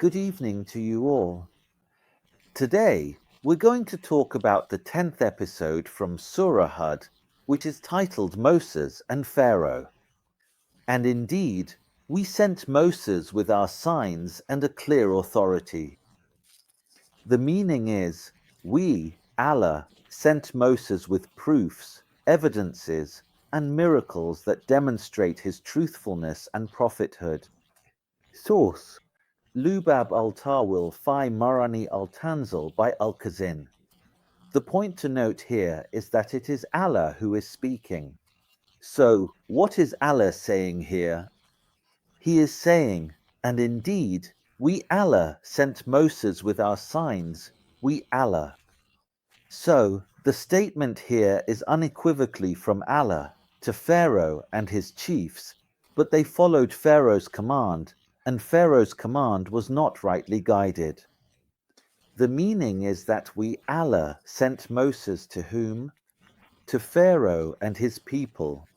Good evening to you all. Today, we're going to talk about the 10th episode from Surah Hud, which is titled Moses and Pharaoh. And indeed, we sent Moses with our signs and a clear authority. The meaning is, we, Allah, sent Moses with proofs, evidences, and miracles that demonstrate his truthfulness and prophethood. Source: Lubab al-Tawil fi Marani al-Tanzil by Al-Kazin. The point to note here is that it is Allah who is speaking. So, what is Allah saying here? He is saying, and indeed, we Allah sent Moses with our signs, we Allah. So, the statement here is unequivocally from Allah to Pharaoh and his chiefs, but they followed Pharaoh's command, and Pharaoh's command was not rightly guided. The meaning is that we Allah sent Moses to whom? To Pharaoh and his people.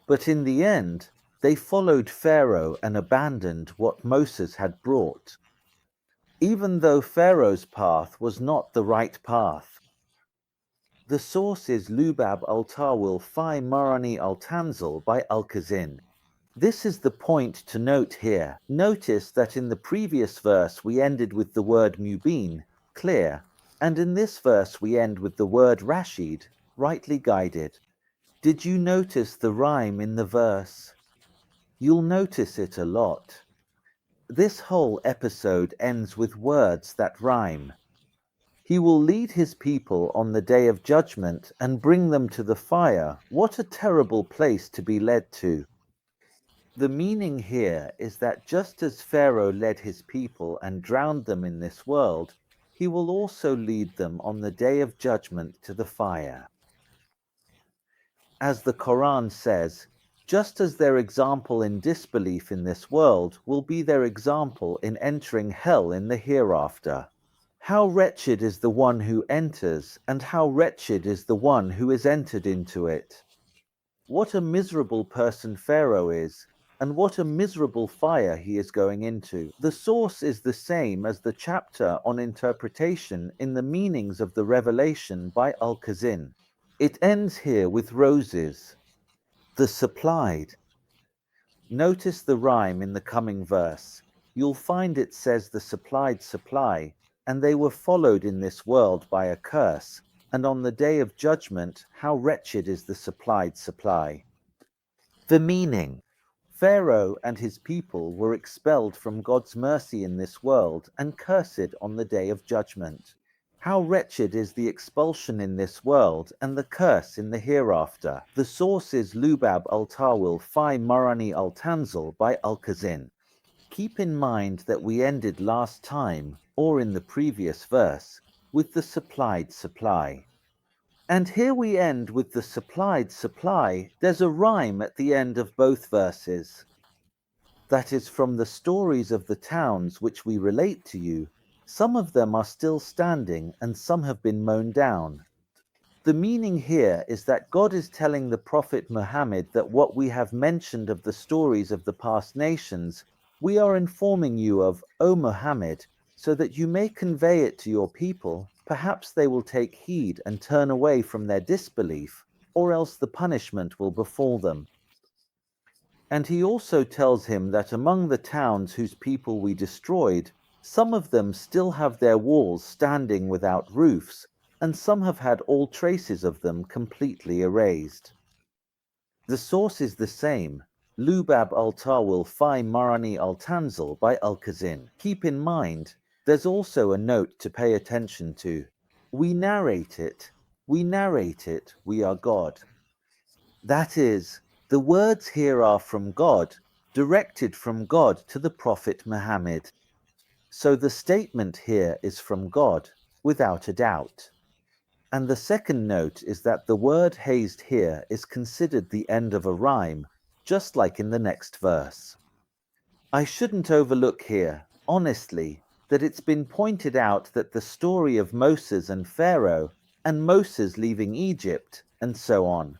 But in the end, they followed Pharaoh and abandoned what Moses had brought, even though Pharaoh's path was not the right path. The source is Lubab al-Tawil fi Marani al-Tanzil by Al-Kazin. This is the point to note here. Notice that in the previous verse we ended with the word mubin, clear, and in this verse we end with the word rashid, rightly guided. Did you notice the rhyme in the verse? You'll notice it a lot. This whole episode ends with words that rhyme. He will lead his people on the day of judgment and bring them to the fire. What a terrible place to be led to. The meaning here is that just as Pharaoh led his people and drowned them in this world, he will also lead them on the day of judgment to the fire. As the Quran says, just as their example in disbelief in this world will be their example in entering hell in the hereafter. How wretched is the one who enters, and how wretched is the one who is entered into it. What a miserable person Pharaoh is, and what a miserable fire he is going into. The source is the same as the chapter on interpretation in the meanings of the revelation by Al-Kazin. It ends here with roses. The supplied. Notice the rhyme in the coming verse. You'll find it says the supplied supply, and they were followed in this world by a curse, and on the day of judgment, how wretched is the supplied supply. The meaning: Pharaoh and his people were expelled from God's mercy in this world and cursed on the day of judgment. How wretched is the expulsion in this world and the curse in the hereafter. The source is Lubab al-Tawil fi Marani al-Tanzil by Al-Kazin. Keep in mind that we ended last time, or in the previous verse, with the supplied supply. And here we end with the supplied supply. There's a rhyme at the end of both verses. That is from the stories of the towns which we relate to you. Some of them are still standing and some have been mown down. The meaning here is that God is telling the Prophet Muhammad that what we have mentioned of the stories of the past nations, we are informing you of, O Muhammad, so that you may convey it to your people. Perhaps they will take heed and turn away from their disbelief, or else the punishment will befall them. And he also tells him that among the towns whose people we destroyed, some of them still have their walls standing without roofs, and some have had all traces of them completely erased. The source is the same, Lubab al-Tawil fi Marani al-Tanzil by Al-Kazin. Keep in mind, there's also a note to pay attention to. We narrate it, we are God. That is, the words here are from God, directed from God to the Prophet Muhammad. So the statement here is from God, without a doubt. And the second note is that the word hazed here is considered the end of a rhyme, just like in the next verse. I shouldn't overlook here, honestly, that it's been pointed out that the story of Moses and Pharaoh, and Moses leaving Egypt, and so on,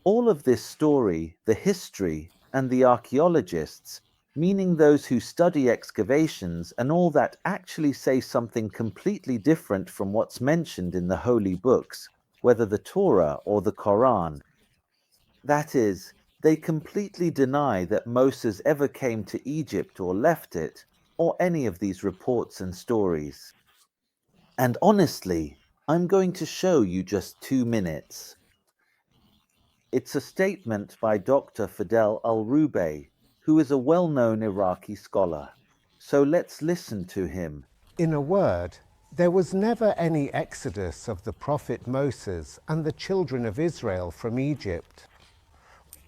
all of this story, the history, and the archaeologists, meaning those who study excavations and all that actually say something completely different from what's mentioned in the holy books, whether the Torah or the Quran. That is, they completely deny that Moses ever came to Egypt or left it, or any of these reports and stories. And honestly, I'm going to show you just 2 minutes. It's a statement by Dr. Fidel al-Rubey, who is a well-known Iraqi scholar. So let's listen to him. In a word, there was never any exodus of the prophet Moses and the children of Israel from Egypt.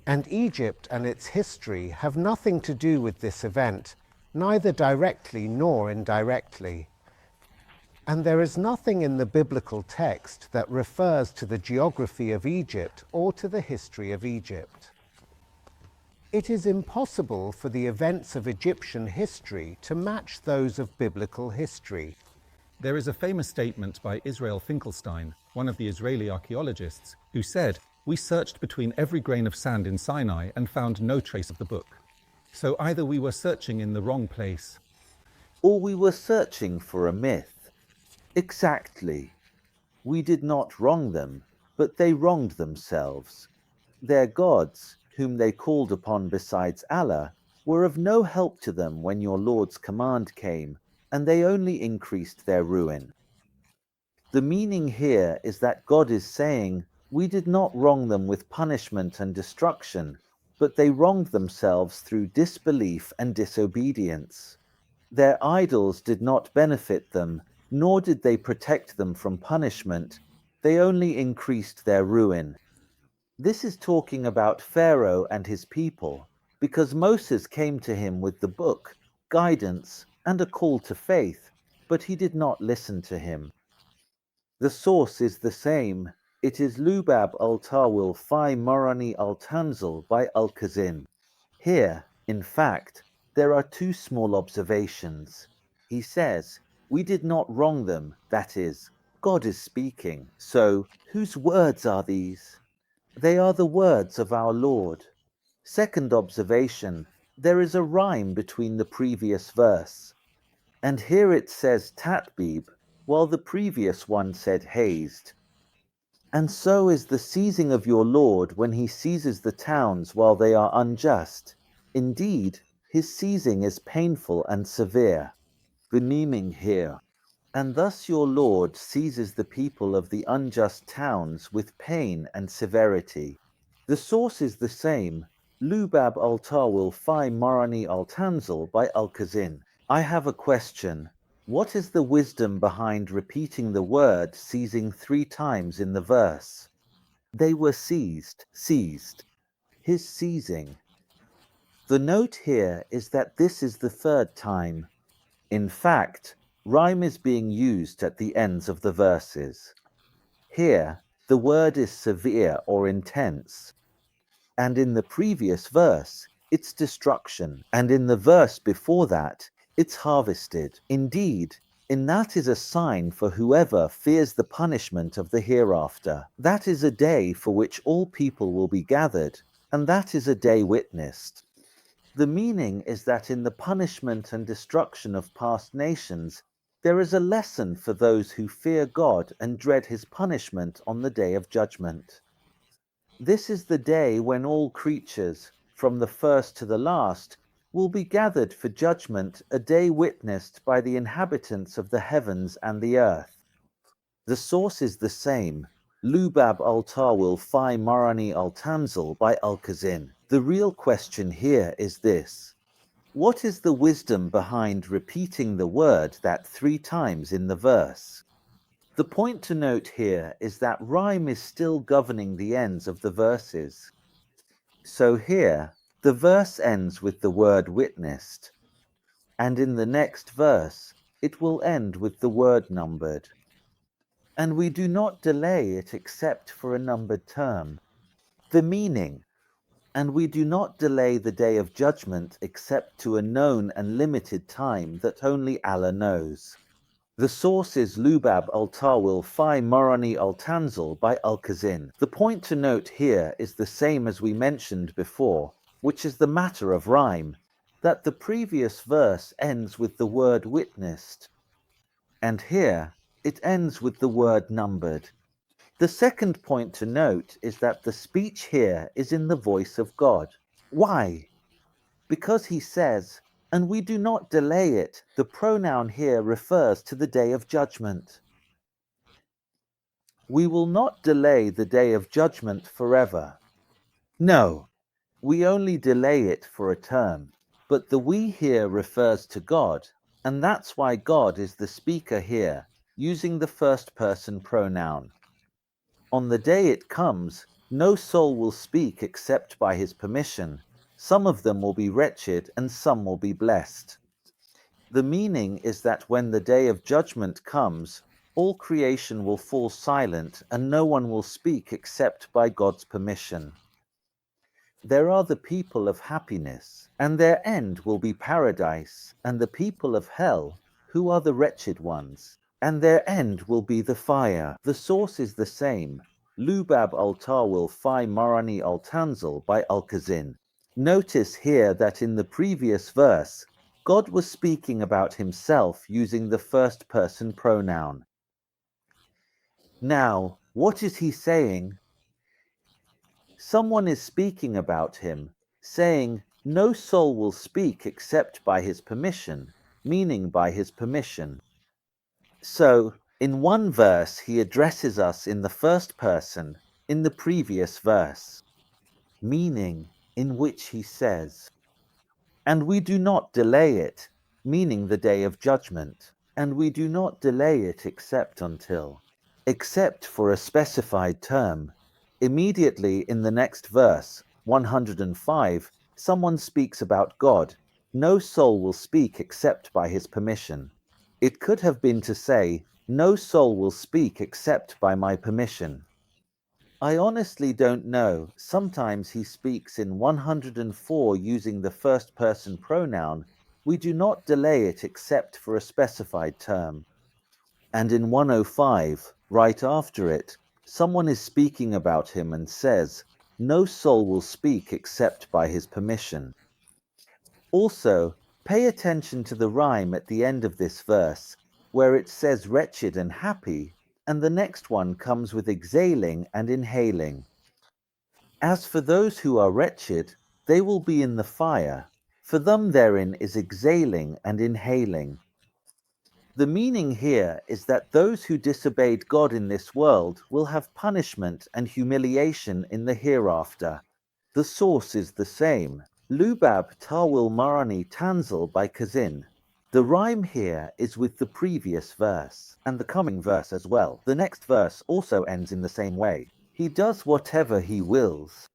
And Egypt and its history have nothing to do with this event, neither directly nor indirectly. And there is nothing in the biblical text that refers to the geography of Egypt or to the history of Egypt. It is impossible for the events of Egyptian history to match those of biblical history. There is a famous statement by Israel Finkelstein, one of the Israeli archaeologists, who said, "We searched between every grain of sand in Sinai and found no trace of the book. So either we were searching in the wrong place, or we were searching for a myth." Exactly. We did not wrong them, but they wronged themselves. Their gods, whom they called upon besides Allah, were of no help to them when your Lord's command came, and they only increased their ruin. The meaning here is that God is saying, we did not wrong them with punishment and destruction, but they wronged themselves through disbelief and disobedience. Their idols did not benefit them, nor did they protect them from punishment. They only increased their ruin. This is talking about Pharaoh and his people, because Moses came to him with the book, guidance, and a call to faith, but he did not listen to him. The source is the same. It is Lubab al-Tawil fi Marani al-Tanzil by Al-Kazin. Here, in fact, there are 2 small observations. He says, we did not wrong them, that is, God is speaking. So, whose words are these? They are the words of our Lord. Second observation, there is a rhyme between the previous verse. And here it says tatbib, while the previous one said hazed. And so is the seizing of your Lord when he seizes the towns while they are unjust. Indeed, his seizing is painful and severe. The meaning here. And thus your Lord seizes the people of the unjust towns with pain and severity. The source is the same, Lubab al-Tawil fi Marani al-Tanzil by Al-Kazin. I have a question. What is the wisdom behind repeating the word seizing 3 times in the verse? They were seized. His seizing. The note here is that this is the 3rd time. In fact, rhyme is being used at the ends of the verses. Here, the word is severe or intense. And in the previous verse, it's destruction. And in the verse before that, it's harvested. Indeed, and that is a sign for whoever fears the punishment of the hereafter. That is a day for which all people will be gathered, and that is a day witnessed. The meaning is that in the punishment and destruction of past nations, there is a lesson for those who fear God and dread his punishment on the day of judgment. This is the day when all creatures, from the first to the last, will be gathered for judgment, a day witnessed by the inhabitants of the heavens and the earth. The source is the same, Lubab al-Tawil fi Marani al-Tanzil by Al-Kazin. The real question here is this. What is the wisdom behind repeating the word that 3 times in the verse? The point to note here is that rhyme is still governing the ends of the verses. So here, the verse ends with the word witnessed, and in the next verse, it will end with the word numbered. And we do not delay it except for a numbered term. The meaning, and we do not delay the day of judgment except to a known and limited time that only Allah knows. The source is Lubab al-Tawil fi Marani al-Tanzil by Al-Kazin. The point to note here is the same as we mentioned before, which is the matter of rhyme. that the previous verse ends with the word witnessed, and here it ends with the word numbered. The second point to note is that the speech here is in the voice of God. Why? Because he says, "And we do not delay it." The pronoun here refers to the day of judgment. We will not delay the day of judgment forever. No, we only delay it for a term. But the we here refers to God, and that's why God is the speaker here, using the first person pronoun. On the day it comes, no soul will speak except by his permission. Some of them will be wretched and some will be blessed. The meaning is that when the day of judgment comes, all creation will fall silent and no one will speak except by God's permission. There are the people of happiness, and their end will be paradise, and the people of hell, who are the wretched ones, and their end will be the fire. The source is the same, Lubab al-Tawil fi Marani al-Tanzil by Al-Kazin. Notice here that in the previous verse, God was speaking about himself using the first person pronoun. Now, what is he saying? Someone is speaking about him, saying, "No soul will speak except by his permission," meaning by his permission. So, in one verse, he addresses us in the first person, in the previous verse, meaning in which he says, "And we do not delay it," meaning the day of judgment, and we do not delay it except for a specified term. Immediately in the next verse, 105, someone speaks about God. No soul will speak except by his permission. It could have been to say, "No soul will speak except by my permission." I honestly don't know. Sometimes he speaks in 104 using the first person pronoun. We do not delay it except for a specified term. And in 105, right after it, someone is speaking about him and says, "No soul will speak except by his permission." Also, pay attention to the rhyme at the end of this verse, where it says wretched and happy, and the next one comes with exhaling and inhaling. As for those who are wretched, they will be in the fire. For them therein is exhaling and inhaling. The meaning here is that those who disobeyed God in this world will have punishment and humiliation in the hereafter. The source is the same, Lubab Tawil Marani Tanzil by Kazin. The rhyme here is with the previous verse, and the coming verse as well. The next verse also ends in the same way. He does whatever he wills.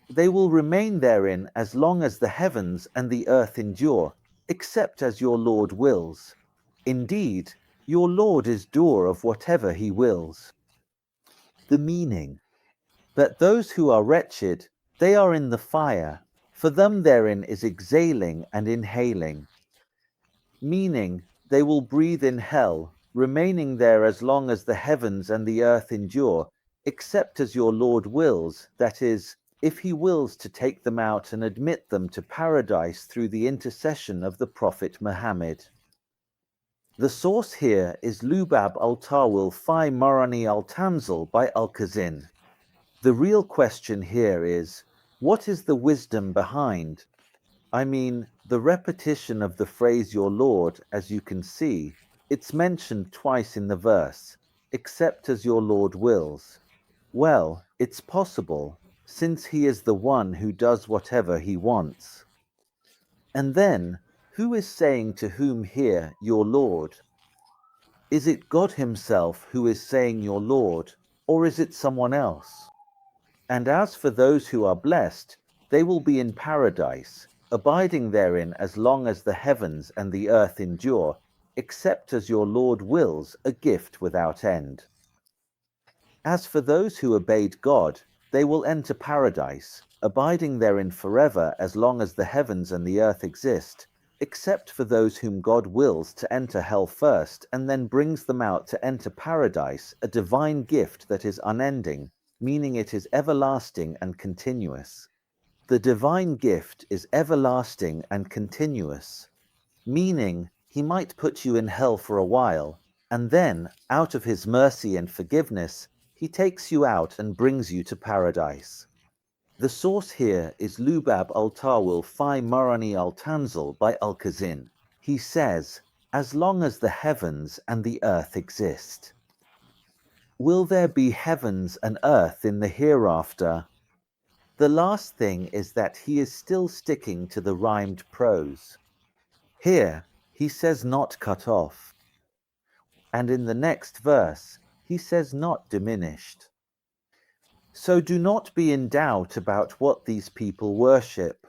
They will remain therein as long as the heavens and the earth endure, except as your Lord wills. Indeed, your Lord is doer of whatever he wills. The meaning, that those who are wretched, they are in the fire, for them therein is exhaling and inhaling. Meaning, they will breathe in hell, remaining there as long as the heavens and the earth endure, except as your Lord wills, that is, if he wills to take them out and admit them to paradise through the intercession of the Prophet Muhammad. The source here is Lubab al-Tawil fi Marani al-Tanzil by Al-Kazin. The real question here is, what is the wisdom behind? I mean, the repetition of the phrase your Lord, as you can see, it's mentioned twice in the verse, except as your Lord wills. Well, it's possible, since he is the one who does whatever he wants. And then, who is saying to whom here, your Lord? Is it God himself who is saying your Lord, or is it someone else? And as for those who are blessed, they will be in paradise, abiding therein as long as the heavens and the earth endure, except as your Lord wills, a gift without end. As for those who obeyed God, they will enter paradise, abiding therein forever as long as the heavens and the earth exist, except for those whom God wills to enter hell first and then brings them out to enter paradise, a divine gift that is unending, meaning it is everlasting and continuous. The divine gift is everlasting and continuous, meaning he might put you in hell for a while, and then, out of his mercy and forgiveness, he takes you out and brings you to paradise. The source here is Lubab al-Tawil fi Marani al-Tanzil by Al-Kazin. He says, as long as the heavens and the earth exist. Will there be heavens and earth in the hereafter? The last thing is that he is still sticking to the rhymed prose. Here, he says not cut off. And in the next verse, he says not diminished. So do not be in doubt about what these people worship.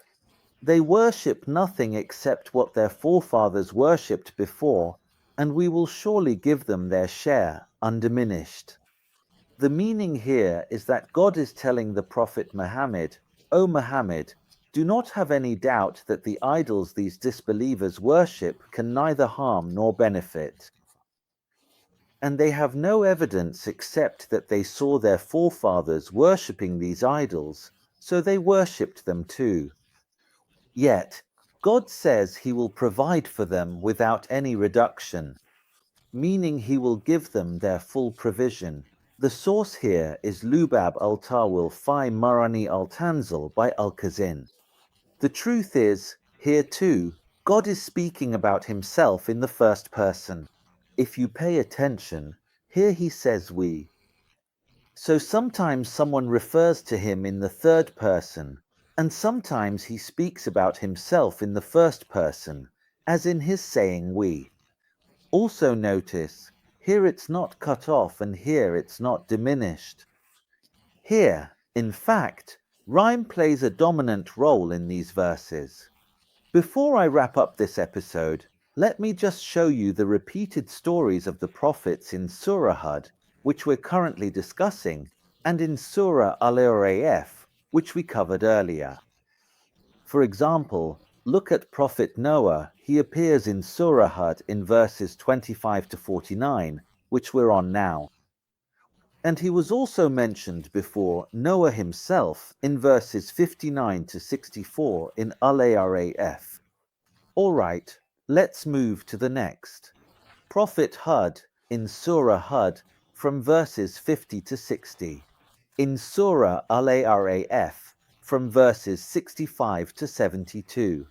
They worship nothing except what their forefathers worshipped before, and we will surely give them their share, undiminished. The meaning here is that God is telling the Prophet Muhammad, O Muhammad, do not have any doubt that the idols these disbelievers worship can neither harm nor benefit. And they have no evidence except that they saw their forefathers worshipping these idols, so they worshipped them too. Yet, God says he will provide for them without any reduction, meaning he will give them their full provision. The source here is Lubab al-Tawil fi Marani al-Tanzil by Al-Kazin. The truth is, here too, God is speaking about himself in the first person. If you pay attention, here he says we. So sometimes someone refers to him in the third person, and sometimes he speaks about himself in the first person, as in his saying we. Also notice, here it's not cut off and here it's not diminished. Here, in fact, rhyme plays a dominant role in these verses. Before I wrap up this episode, let me just show you the repeated stories of the prophets in Surah Hud, which we're currently discussing, and in Surah Al-Araf, which we covered earlier. For example, look at Prophet Noah. He appears in Surah Hud in verses 25 to 49, which we're on now. And he was also mentioned before Noah himself in verses 59 to 64 in Al-Araf. All right, let's move to the next. Prophet Hud in Surah Hud from verses 50 to 60. In Surah Al-Araf from verses 65 to 72.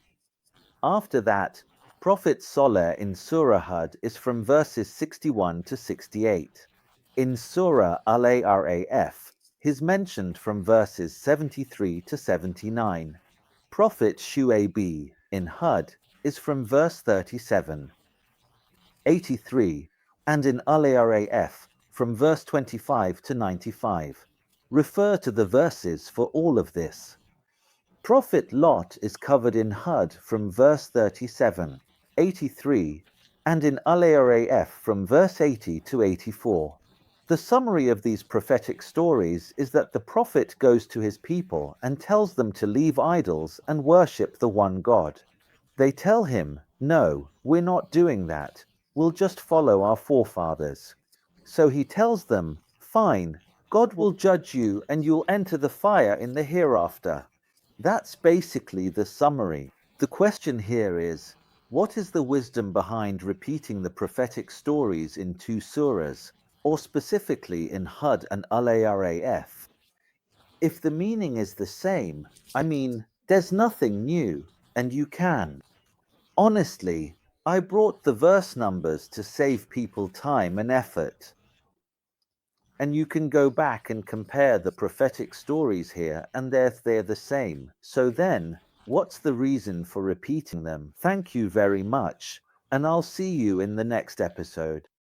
After that, Prophet Soleh in Surah Hud is from verses 61 to 68. In Surah Al-Araf, he's mentioned from verses 73 to 79. Prophet Shu'aib in Hud is from verse 37. 83, and in Al-Araf from verse 25 to 95. Refer to the verses for all of this. Prophet Lot is covered in Hud from verse 37, 83, and in Al-Araf from verse 80 to 84. The summary of these prophetic stories is that the prophet goes to his people and tells them to leave idols and worship the one God. They tell him, no, we're not doing that. We'll just follow our forefathers. So he tells them, fine, God will judge you and you'll enter the fire in the hereafter. That's basically the summary. The question here is, what is the wisdom behind repeating the prophetic stories in two surahs, or specifically in Hud and Al-Araf? If the meaning is the same, I mean, there's nothing new, and you can. Honestly, I brought the verse numbers to save people time and effort. And you can go back and compare the prophetic stories here, and they're the same. So then, what's the reason for repeating them? Thank you very much, and I'll see you in the next episode.